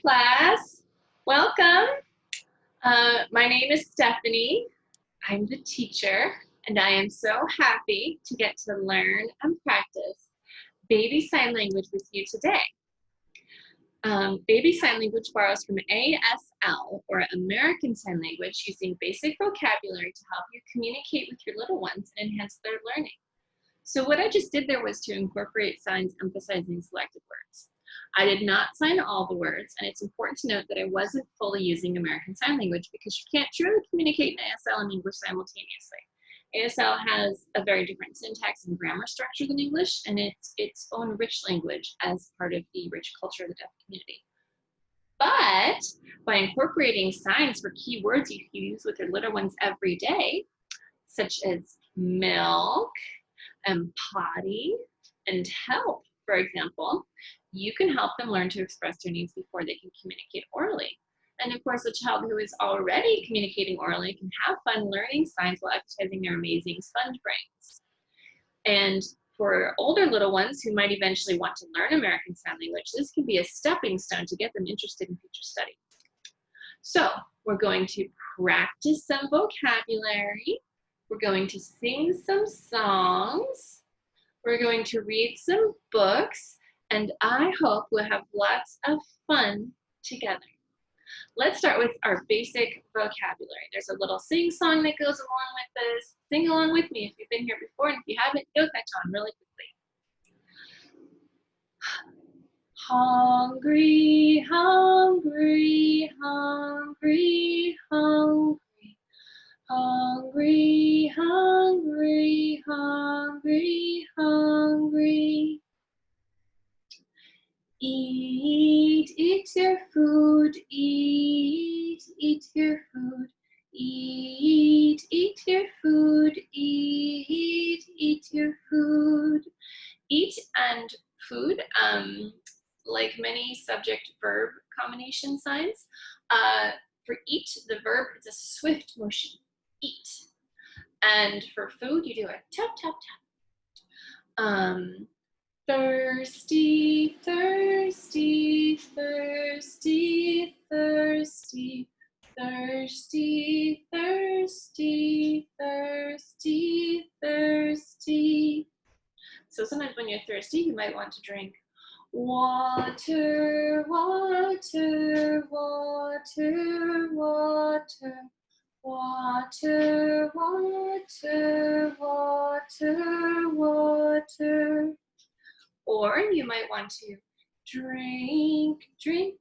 class. Welcome. My name is Stephanie. I'm the teacher, and I am so happy to get to learn and practice baby sign language with you today. Baby sign language borrows from ASL, or American Sign Language, using basic vocabulary to help you communicate with your little ones and enhance their learning. So what I just did there was to incorporate signs emphasizing selected words. I did not sign all the words, and it's important to note that I wasn't fully using American Sign Language because you can't truly communicate in ASL and English simultaneously. ASL has a very different syntax and grammar structure than English, and it's its own rich language as part of the rich culture of the deaf community. But by incorporating signs for key words you use with your little ones every day, such as milk and potty and help, for example, you can help them learn to express their needs before they can communicate orally. And of course, a child who is already communicating orally can have fun learning signs while exercising their amazing sponge brains. And for older little ones who might eventually want to learn American Sign Language, this can be a stepping stone to get them interested in future study. So we're going to practice some vocabulary. We're going to sing some songs. We're going to read some books, and I hope we'll have lots of fun together. Let's start with our basic vocabulary. There's a little sing song that goes along with this. Sing along with me if you've been here before, and if you haven't, go catch on really quickly. Hungry, hungry, hungry, hungry. Hungry, hungry, hungry, hungry. Eat your food, eat your food. Eat your food, eat your food. Eat and food, like many subject-verb combination signs, for eat, the verb is a swift motion, eat. And for food, you do a tap, tap, tap. Thirsty, thirsty, thirsty, thirsty, thirsty, thirsty, thirsty, thirsty. So sometimes when you're thirsty, you might want to drink water, water, water, water, water, water, water, water. Or you might want to drink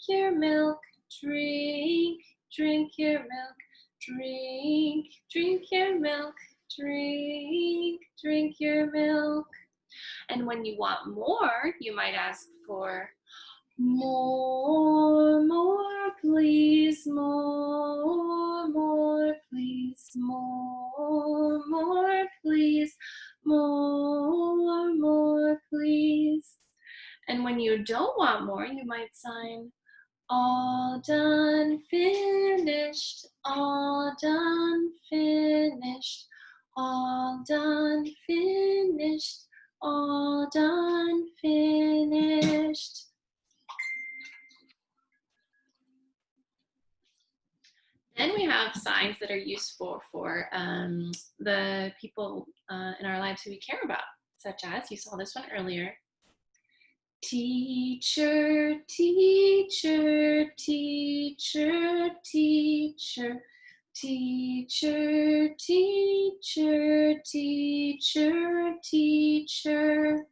your milk, drink your milk, drink your milk, drink your milk. And when you want more, you might ask for more, please, more, please, more, please, more, please. And when you don't want more, you might sign all done, finished, all done, finished, all done, finished, all done, finished. Then we have signs that are useful for the people in our lives who we care about, such as, you saw this one earlier, teacher, teacher, teacher, teacher, teacher, teacher, teacher, teacher.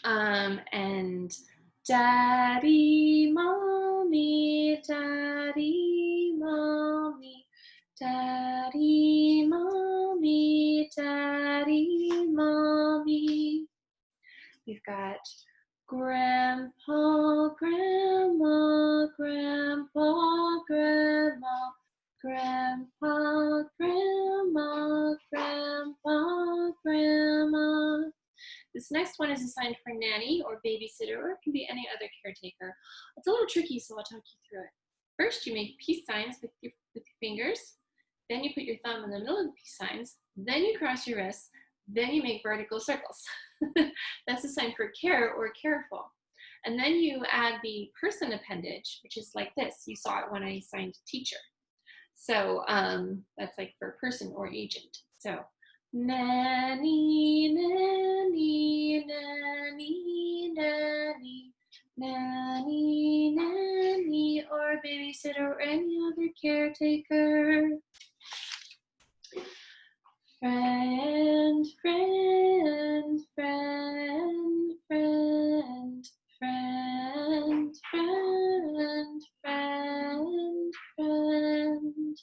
And daddy, mommy, daddy, mommy, daddy, mommy, daddy, mommy. We've got grandpa, grandma, grandpa, grandma, grandpa, grandma, grandpa, grandma. This next one is a sign for nanny or babysitter, or it can be any other caretaker. It's a little tricky, so I'll talk you through it. First, you make peace signs with your fingers. Then you put your thumb in the middle of the peace signs. Then you cross your wrists. Then you make vertical circles. That's a sign for care or careful. And then you add the person appendage, which is like this. You saw it when I assigned teacher. So that's like for person or agent. So nanny, nanny, nanny, nanny, nanny, nanny, or babysitter or any other caretaker. Friend, friend, friend, friend, friend, friend, friend, friend.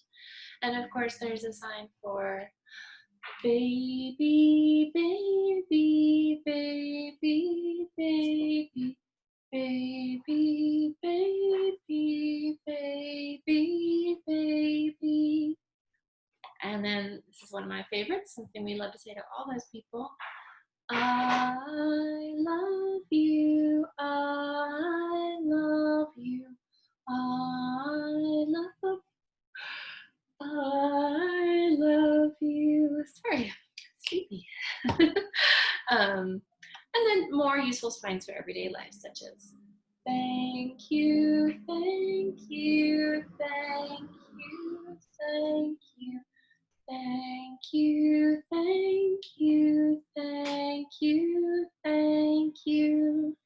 And of course, there's a sign for baby, baby, baby, baby, baby, baby, baby, baby. And then this is one of my favorites, something we love to say to all those people. I love you, I love you, I love you. Sorry, I'm sleepy. And then more useful signs for everyday life, such as thank you, thank you, thank you, thank you. Thank you, thank you, thank you, thank you.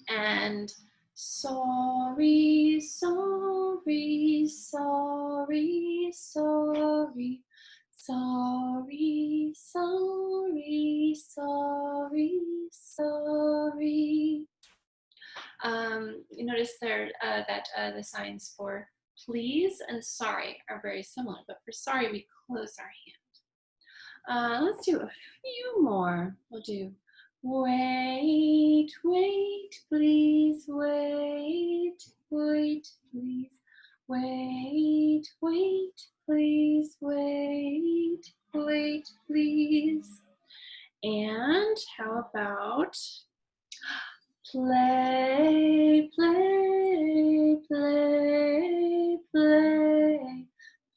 And sorry, sorry, sorry, sorry, sorry, sorry, sorry, sorry. You notice there that the signs for please and sorry are very similar, but for sorry we close our hand. Let's do a few more. We'll do wait, wait, please, wait, wait, please, wait, wait, please, wait, wait, please. And how about play, play, play, play,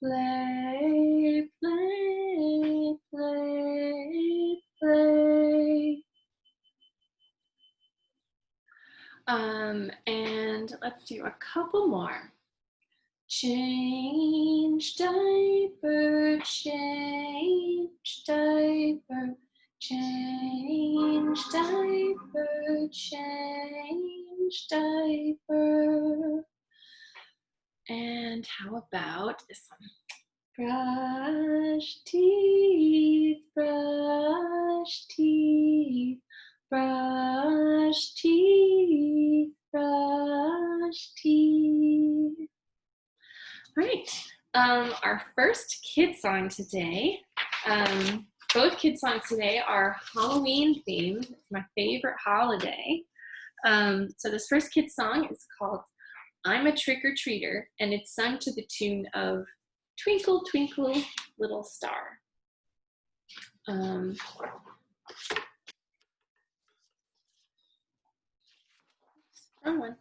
play, play, play, play. And let's do a couple more. Change diaper, change diaper, change diaper, change diaper. And how about this one? Brush teeth, brush teeth, brush teeth, brush teeth. Right, our first kid song today, both kid songs today are Halloween themed. It's my favorite holiday. So this first kid song is called I'm a Trick-or-Treater, and it's sung to the tune of Twinkle, Twinkle, Little Star. Wrong one.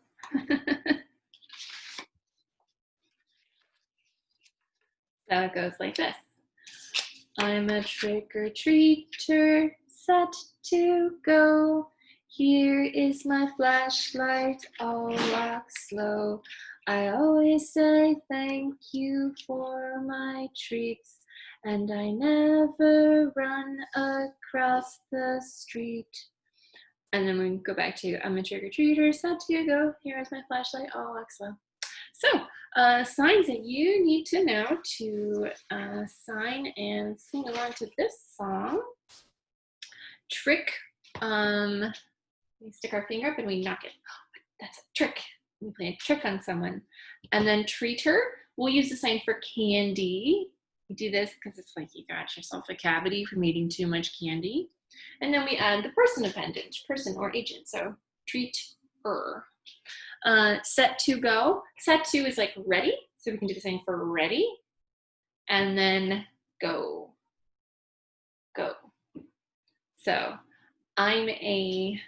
So it goes like this. I'm a trick-or-treater, set to go. Here is my flashlight, I'll walk slow. I always say thank you for my treats, and I never run across the street. And then we go back to I'm a trick-or-treater, set to go. Here is my flashlight, I'll walk slow. So, signs that you need to know to sign and sing along to this song. Trick, we stick our finger up and we knock it. Oh, that's a trick. We play a trick on someone. And then treater, we'll use the sign for candy. We do this because it's like you got yourself a cavity from eating too much candy. And then we add the person appendage, person or agent. So treater. Set to go. Set to is like ready. So we can do the same for ready. And then go. Go. So I'm a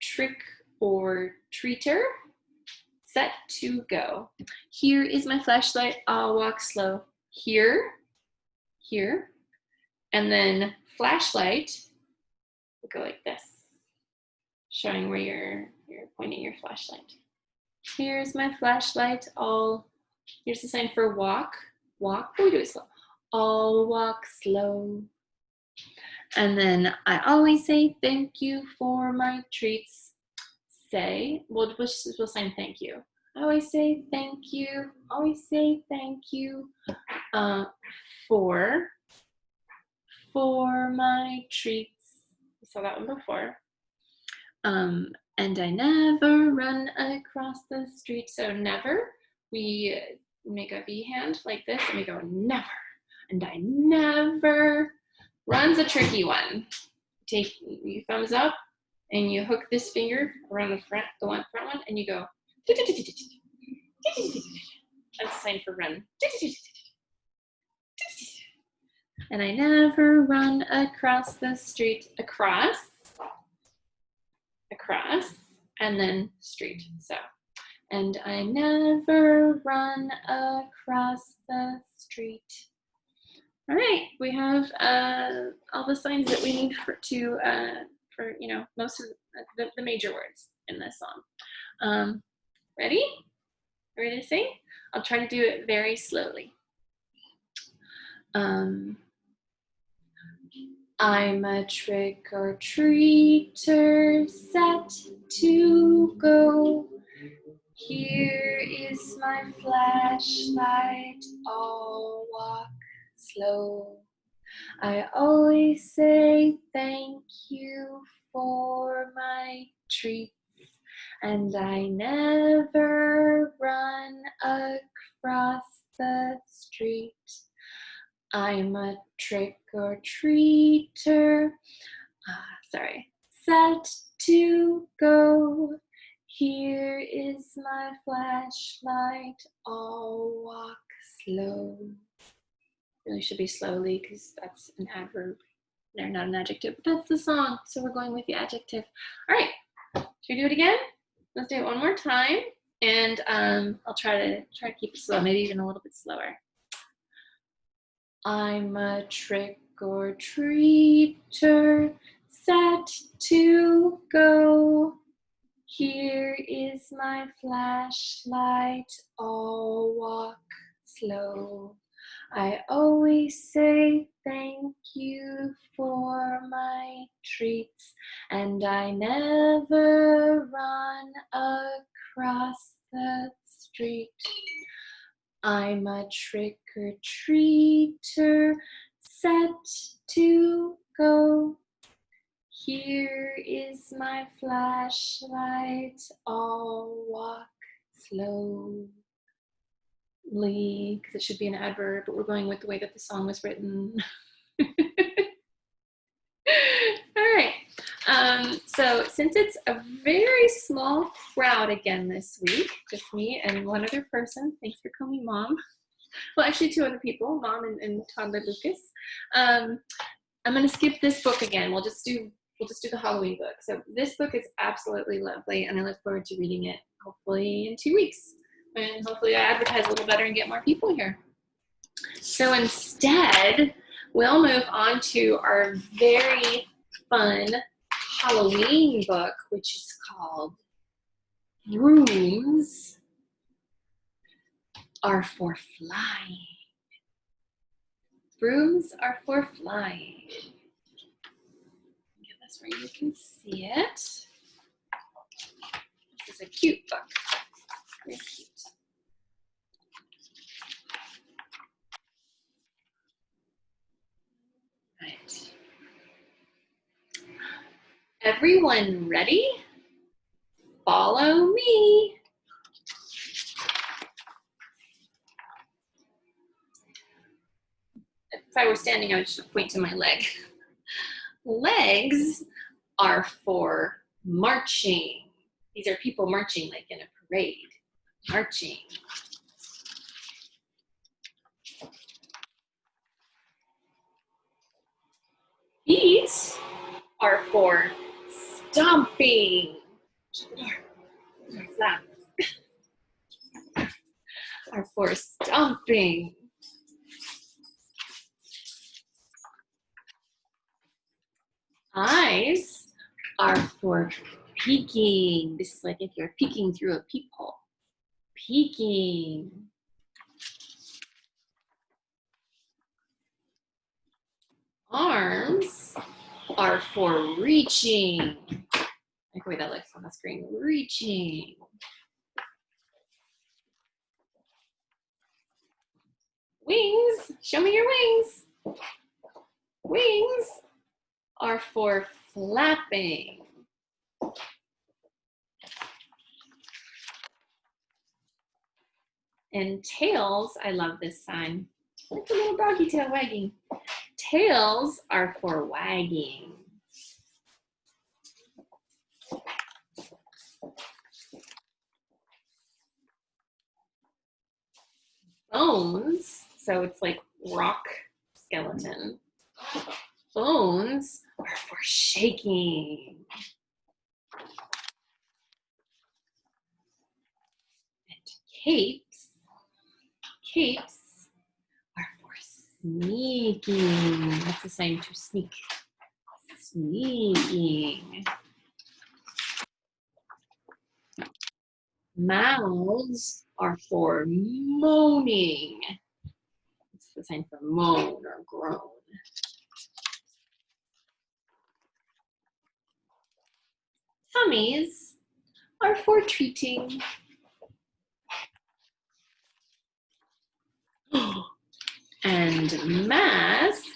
trick or treater. Set to go. Here is my flashlight. I'll walk slow. Here. Here. And then flashlight will go like this, showing where You're pointing your flashlight. Here's my flashlight. Here's the sign for walk. Walk. Oh, we do it slow. I'll walk slow. And then I always say thank you for my treats. We'll sign thank you. I always say thank you. Always say thank you for my treats. We saw that one before. And I never run across the street. So never, we make a V hand like this and we go never. And I never. Run's a tricky one. Take your thumbs up and you hook this finger around the front one, and you go. That's a sign for run. And I never run across the street. Across, and then street. So, and I never run across the street. All right, we have all the signs that we need for most of the major words in this song. Ready? Ready to sing? I'll try to do it very slowly. I'm a trick-or-treater set to go. Here is my flashlight, I'll walk slow. I always say thank you for my treats, and I never run across the street. I'm a trick-or-treater, set to go. Here is my flashlight, I'll walk slow. Really should be slowly because that's an adverb. They're not an adjective, but that's the song, so we're going with the adjective. All right, should we do it again? Let's do it one more time, and I'll try to keep it slow, maybe even a little bit slower. I'm a trick-or-treater set to go. Here is my flashlight, I'll walk slow. I always say thank you for my treats, and I never run across the street. I'm a trick-or-treater set to go. Here is my flashlight, I'll walk slowly, because it should be an adverb, but we're going with the way that the song was written. All right, so since it's a very small crowd again this week, just me and one other person, thanks for coming, Mom. Well, actually 2 other people, Mom and toddler Lucas. I'm gonna skip this book again. We'll just do the Halloween book. So this book is absolutely lovely, and I look forward to reading it hopefully in 2 weeks. And hopefully I advertise a little better and get more people here. So instead, we'll move on to our very fun Halloween book, which is called Brooms Are for Flying. Brooms are for flying. Get this where you can see it. This is a cute book. Very cute. Right. Everyone ready? Follow me. If I were standing, I would just point to my leg. Legs are for marching. These are people marching like in a parade. Marching. Feet are for stomping. Are for stomping. Eyes are for Peeking. This is like if you're peeking through a peephole. Peeking. Arms are for reaching. Like the way that looks on the screen. Reaching. Wings. Show me your wings. Wings are for flapping. And tails, I love this sign. It's a little doggy tail wagging. Tails are for wagging. Bones, so it's like rock skeleton. Bones are for shaking. And capes are for sneaking. That's the sign to sneak. Sneaking. Mouths are for moaning. It's the sign for moan or groan. Tummies are for treating. And masks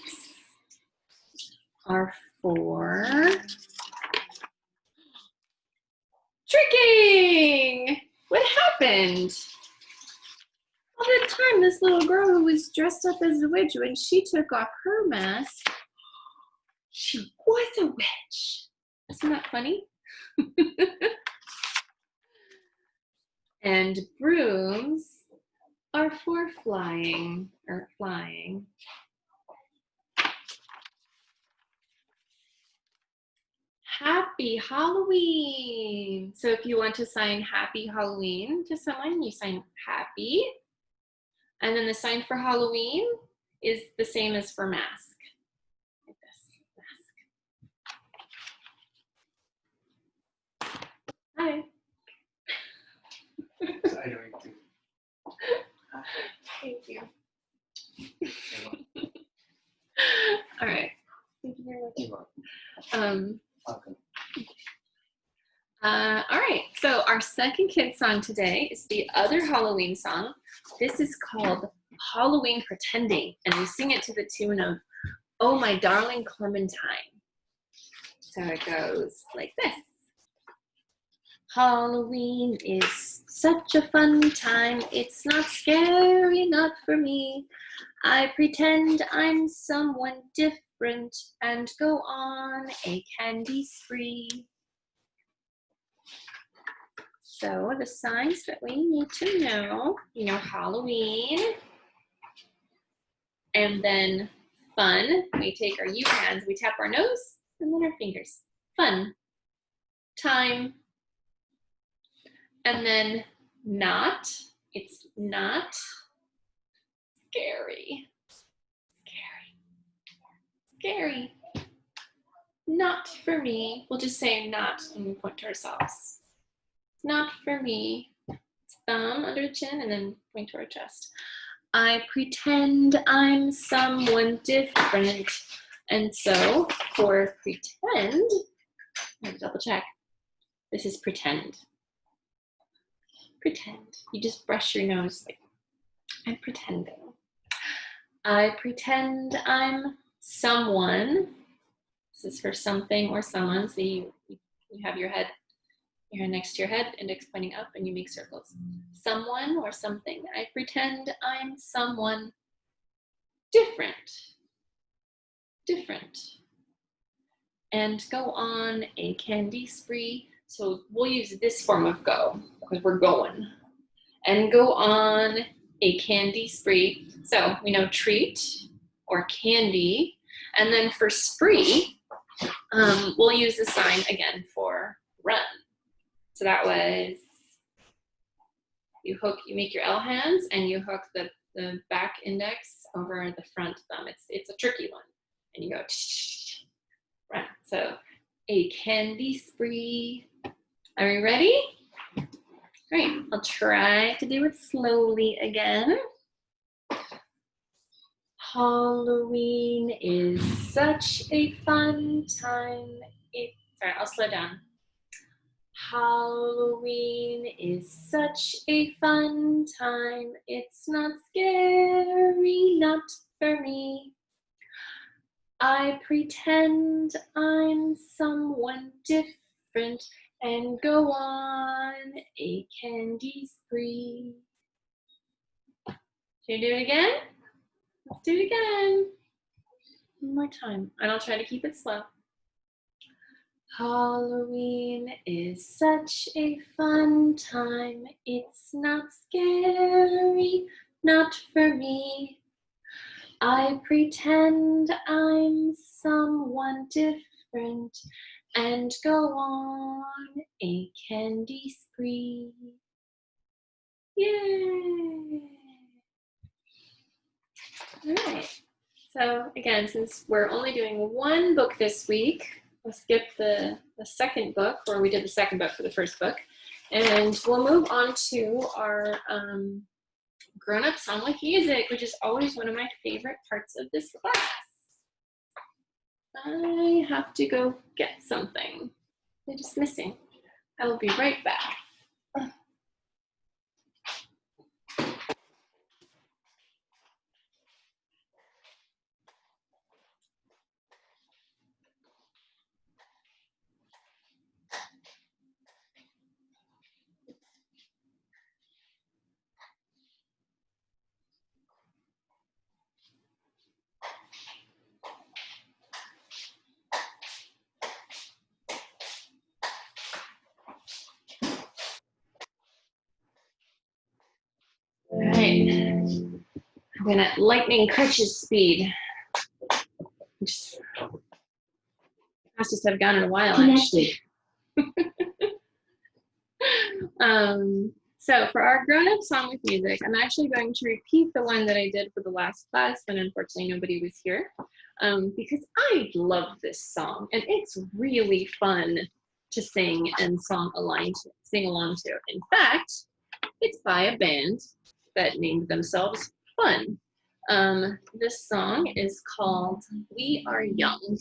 are for tricking. What happened? All the time, this little girl who was dressed up as a witch, when she took off her mask, she was a witch. Isn't that funny? And brooms are for flying or flying. Happy Halloween. So if you want to sign Happy Halloween to someone, you sign happy. And then the sign for Halloween is the same as for mask. Like this, mask. Hi. Thank you. All right. Thank you very much. All right, so our second kid song today is the other Halloween song. This is called Halloween Pretending, and we sing it to the tune of Oh My Darling Clementine. So it goes like this. Halloween is such a fun time. It's not scary, not for me. I pretend I'm someone different and go on a candy spree. So the signs that we need to know, Halloween, and then fun. We take our U hands, we tap our nose, and then our fingers. Fun, time, and then not. It's not scary. Scary. Not for me. We'll just say not and we point to ourselves. Not for me. Thumb under the chin and then point to our chest. I pretend I'm someone different. And so for pretend, I'm gonna double check. This is pretend. Pretend. You just brush your nose like, I'm pretending. I pretend I'm someone. This is for something or someone. So you have your hand next to your head, index pointing up, and you make circles. Someone or something. I pretend I'm someone different. Different. And go on a candy spree. So we'll use this form of go because we're going. And go on a candy spree. So we know treat or candy. And then for spree, we'll use the sign again for run. So that was, you make your L hands and you hook the back index over the front thumb. It's a tricky one. And you go run. So a candy spree. Are we ready? All right, I'll try to do it slowly again. Halloween is such a fun time. Sorry, I'll slow down. Halloween is such a fun time. It's not scary, not for me. I pretend I'm someone different and go on a candy spree. Should I do it again? Let's do it again. One more time, and I'll try to keep it slow. Halloween is such a fun time. It's not scary, not for me. I pretend I'm someone different and go on a candy spree. Yay! All right. So again, since we're only doing one book this week, we'll skip the second book, or we did the second book for the first book, and we'll move on to our grown-up song with music, which is always one of my favorite parts of this class. I have to go get something. They're just missing. I will be right back. All right, I'm gonna lightning crutches speed. Just fastest I've gone in a while, actually. So for our grown-up song with music, I'm actually going to repeat the one that I did for the last class, but unfortunately nobody was here, because I love this song, and it's really fun to sing and sing along to. In fact, it's by a band that named themselves Fun. This song is called We Are Young,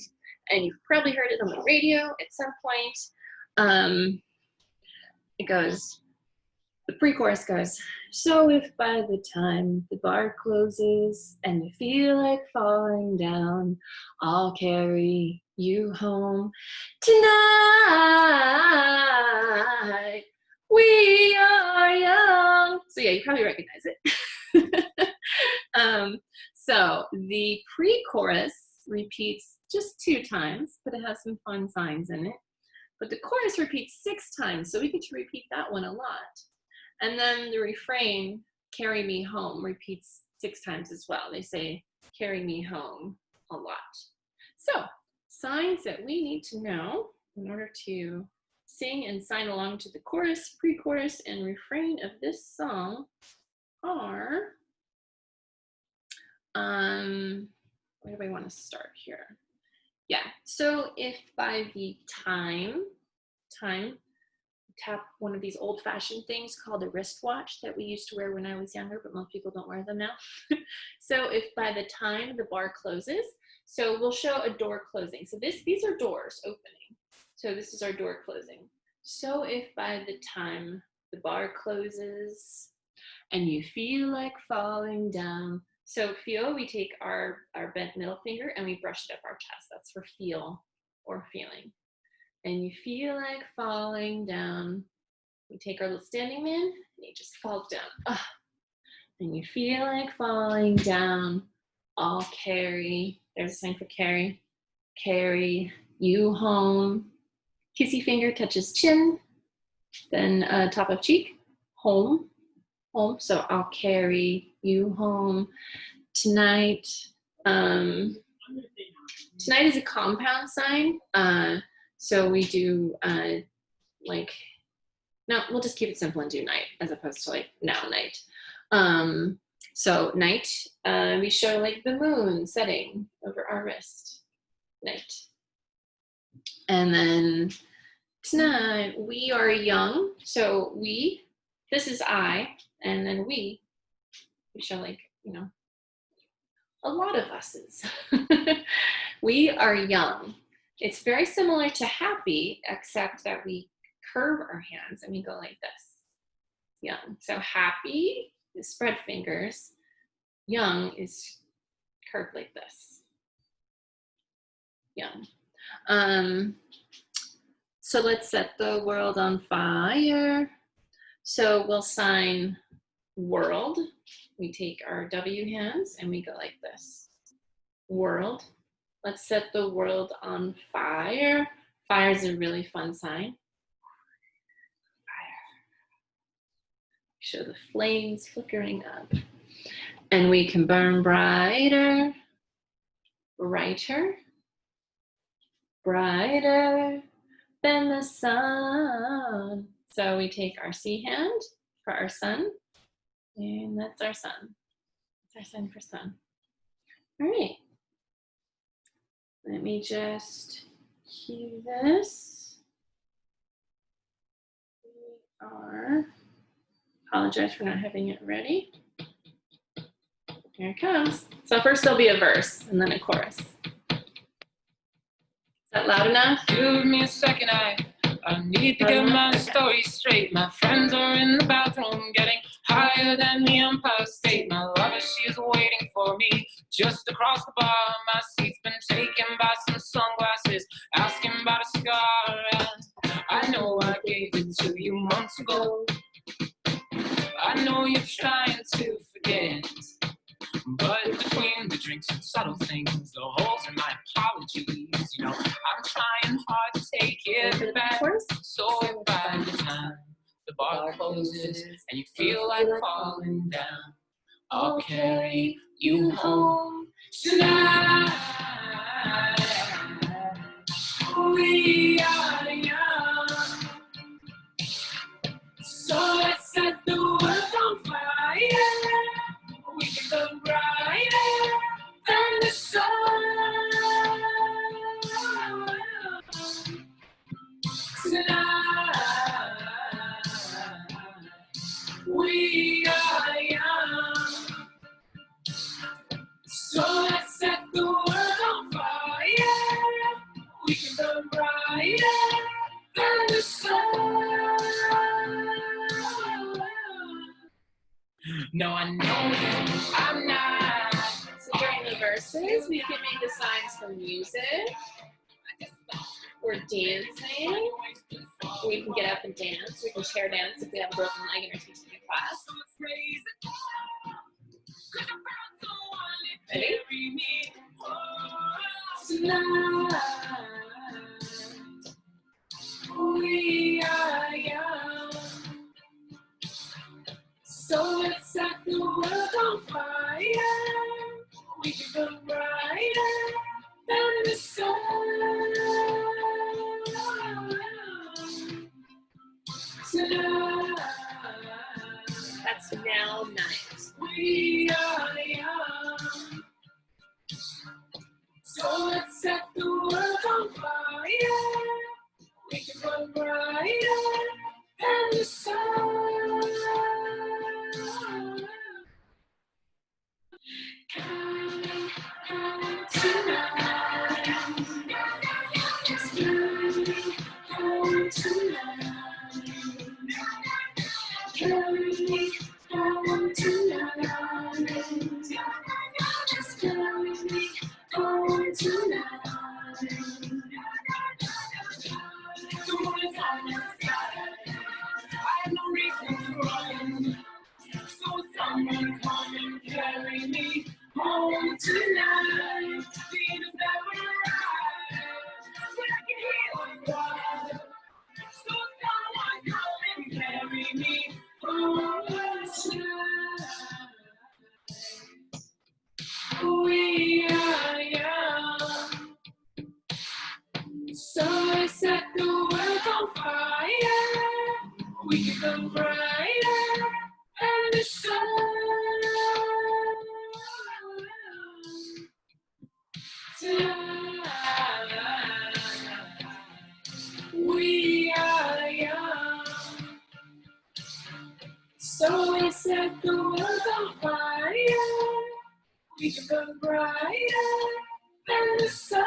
and you've probably heard it on the radio at some point. It goes, the pre-chorus goes, so if by the time the bar closes and you feel like falling down, I'll carry you home tonight. We are young. So yeah, you probably recognize it. So the pre-chorus repeats just 2 times, but it has some fun signs in it. But the chorus repeats 6 times, so we get to repeat that one a lot. And then the refrain, carry me home, repeats 6 times as well. They say, carry me home a lot. So, signs that we need to know in order to sing and sign along to the chorus, pre-chorus, and refrain of this song are, where do I want to start here? Yeah, so if by the time, tap one of these old-fashioned things called a wristwatch that we used to wear when I was younger, but most people don't wear them now. So if by the time the bar closes, so we'll show a door closing. So these are doors opening. So this is our door closing. So if by the time the bar closes and you feel like falling down, so feel, we take our bent middle finger and we brush it up our chest. That's for feel or feeling. And you feel like falling down. We take our little standing man and he just falls down. And you feel like falling down. I'll carry, there's a sign for carry you home. Kissy finger touches chin, then top of cheek, home. So I'll carry you home tonight. Tonight is a compound sign. So we do no, we'll just keep it simple and do night as opposed to like now night. So night, we show like the moon setting over our wrist, night. And then tonight, we are young. So we, this is I, and then we show like, you know, a lot of us's. We are young. It's very similar to happy, except that we curve our hands and we go like this. Young. So happy is spread fingers. Young is curved like this. Young. So let's set the world on fire. So we'll sign world. We take our W hands and we go like this. World. Let's set the world on fire. Fire is a really fun sign. Fire. Show the flames flickering up. And we can burn brighter, brighter, brighter than the sun. So we take our C hand for our sun, and that's our sun. That's our sign for sun. All right. Let me just cue this. We are, apologize for not having it ready. Here it comes. So first there'll be a verse and then a chorus. Is that loud enough? Give me a second, I need to get my story straight. My friends are in the bathroom getting higher than the Empire State. My lover, she's waiting for me just across the bar. My seat's been taken by some sunglasses, asking about a scar. And I know I gave it to you months ago. I know you're trying to forget, but between the drinks and subtle things, the holes in my apologies, you know, I'm trying hard to take it back. So if by the time the bar closes and you feel like falling down, I'll carry you home tonight. We are young, so let's set the world on fire. We can burn brighter than the sun. Tonight, we are young, so let's set the world on fire. We can burn brighter than the sun. No, I know I'm not. So during the verses, we can make the signs for music. We're dancing. We can get up and dance. We can chair dance if we have a broken leg and are teaching a class. Ready? Tonight, we are young, so let's set the world on fire. We can burn brighter than the sun. Tonight, That's now night. we are young, so let's set the world on fire. We can burn brighter than the sun. Come tonight, just let me home tonight. Carry me home tonight. Just carry me home tonight. The moon is on my side. I have no reason to run. So someone come and carry me home tonight. The end is never arrived, but I can hear God. So someone come and carry me home tonight. We are young, so let's set the world on fire. We can burn brighter than the sun. Tonight, So we set the world on fire. We can burn brighter than the sun.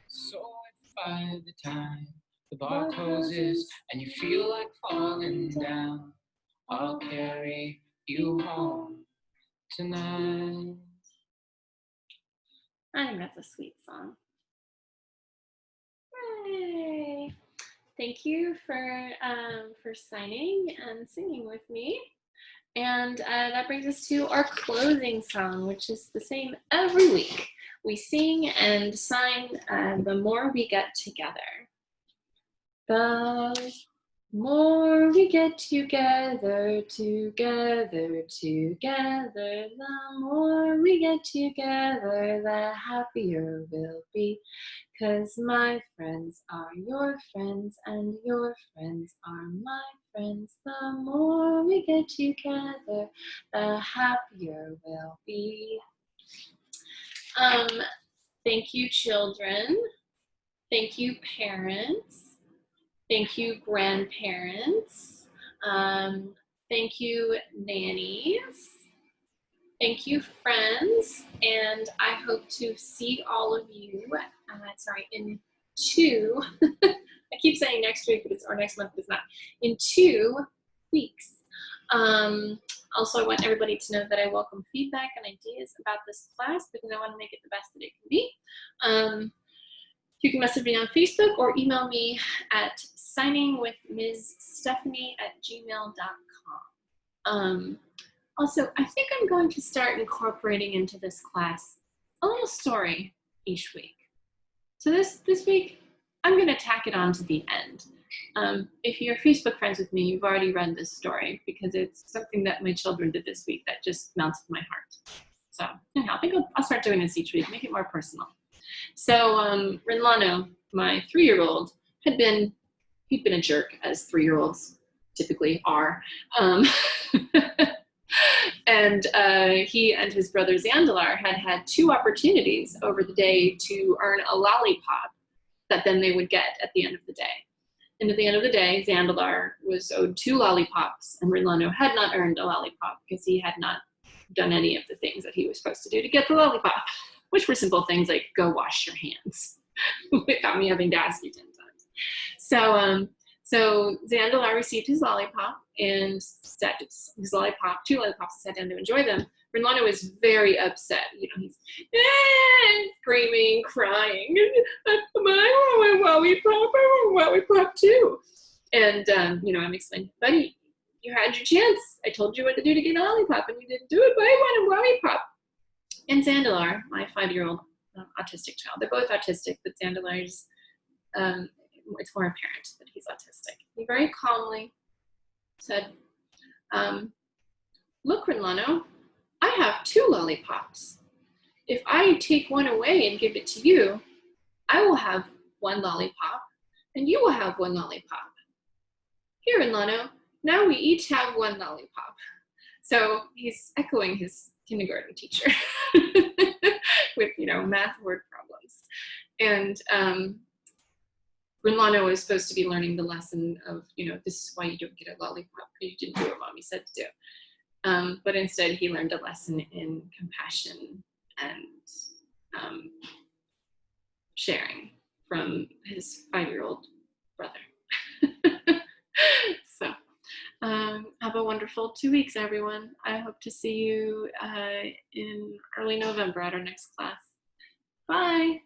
So if by the time the bar closes and you feel like falling down, I'll carry you home tonight. I think that's a sweet song. Yay! Thank you for signing and singing with me. And that brings us to our closing song, which is the same every week. We sing and sign the more we get together. The more we get together, together, together, the more we get together, the happier we'll be. 'Cause my friends are your friends and your friends are my friends. The more we get together, the happier we'll be. Thank you, children. Thank you, parents. Thank you, grandparents. Thank you, nannies. Thank you, friends. And I hope to see all of you, in 2, I keep saying next week, but or next month, but it's not, in 2 weeks. Also, I want everybody to know that I welcome feedback and ideas about this class because I want to make it the best that it can be. You can message me on Facebook or email me at signingwithmsstephanie@gmail.com. Also, I think I'm going to start incorporating into this class a little story each week. So this week, I'm going to tack it on to the end. If you're Facebook friends with me, you've already read this story because it's something that my children did this week that just melted my heart. So anyhow, I think I'll start doing this each week, make it more personal. So Rinlano, my 3-year-old, he'd been a jerk, as 3-year-olds typically are. And he and his brother Zandalar had 2 opportunities over the day to earn a lollipop that then they would get at the end of the day. And at the end of the day, Zandalar was owed 2 lollipops, and Rinlano had not earned a lollipop because he had not done any of the things that he was supposed to do to get the lollipop, which were simple things like go wash your hands without me having to ask you 10 times. So Zandalar received his lollipop and set his lollipop, 2 lollipops, and sat down to enjoy them. Rinlano was very upset. You know, he's screaming, crying. I want my lollipop too. And I'm explaining, buddy, you had your chance. I told you what to do to get a lollipop, and you didn't do it. But I want a lollipop. And Zandalar, my 5-year-old autistic child, they're both autistic, but Zandalar's it's more apparent that he's autistic. He very calmly said, look, Rinlano, I have 2 lollipops. If I take one away and give it to you, I will have 1 lollipop, and you will have 1 lollipop. Here, Rinlano, now we each have 1 lollipop. So he's echoing his kindergarten teacher with, math word problems. And Rinlano was supposed to be learning the lesson of, this is why you don't get a lollipop, because you didn't do what mommy said to do. But instead he learned a lesson in compassion and sharing from his 5-year-old brother. So have a wonderful 2 weeks, everyone. I hope to see you in early November at our next class. Bye.